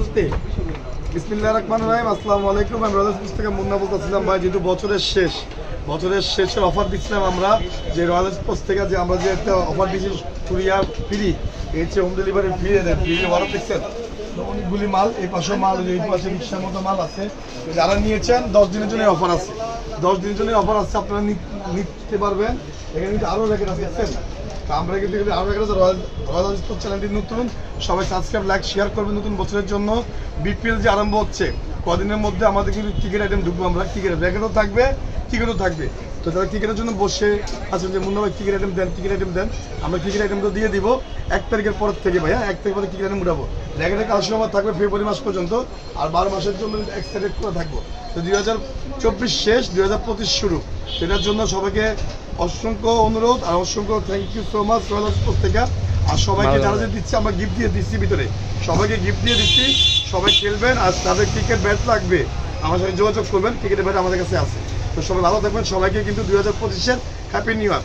করতে। বিসমিল্লাহির রহমানির রহিম। আসসালামু আলাইকুম। আমি রয়্যাল স্পোর্টস থেকে মুন্না বলতেছিলাম ভাই, যেহেতু বছরের শেষের অফার দিচ্ছিলাম আমরা, যে রয়্যাল স্পোর্টস থেকে যে আমরা যে একটা অফার দিচ্ছি কুরিয়ার ফ্রি, এই হচ্ছে হোম ডেলিভারি ফ্রি অর্ডার দেখছেন অনেকগুলি মাল, এই পাশে মাল, এই পাশে রিক্সার মতো মাল আছে। যারা নিয়েছেন 10 দিনের জন্য অফার আছে, 10 দিনের জন্য অফার আছে, আপনারা নিতে পারবেন। এখানে কিন্তু আরও রেখে আছে দেখছেন। আমরা কিন্তু আরও রেখে আছে। রয়্যাল স্পোর্টস চ্যানেলটি নতুন, সবাই সাবস্ক্রাইব লাইক শেয়ার করবেন। নতুন বছরের জন্য বিপিএল যে আরম্ভ হচ্ছে কদিনের মধ্যে আমাদের কিন্তু টিকিট আইটেম ঢুকবো আমরা, টিকিট রেকেটও থাকবে, টিকিটও থাকবে। তো যারা টিকিটের জন্য বসে আছেন যে মুন্না ভাই টিকিট আইটেম দেন, আমরা টিকিট আইটেমটা দিয়ে দিব 1 তারিখের পর থেকে ভাই। 1 তারিখ পরে টিকিট আইটেম উঠাবো। রেকেটের কালেকশন আমার থাকবে ফেব্রুয়ারি মাস পর্যন্ত, আর 12 মাসের জন্য এক্সটেন্ডেড করে থাকবো। তো 2024 শেষ, 2025 শুরু। সেটার জন্য সবাইকে অসংখ্য অনুরোধ আর অসংখ্য thank you so much Royal Sports থেকে। আর সবাইকে যারা যে দিচ্ছে আমরা গিফট দিয়ে দিচ্ছি, ভিতরে সবাইকে গিফট দিয়ে দিচ্ছি। সবাই খেলবেন, আর তাদের ক্রিকেট ব্যাট লাগবে আমার সাথে যোগাযোগ করবেন, ক্রিকেটের ব্যাট আমাদের কাছে আছে। তো সবাই ভালো থাকবেন, সবাইকে কিন্তু 2025-এর হ্যাপি নিউ ইয়ার।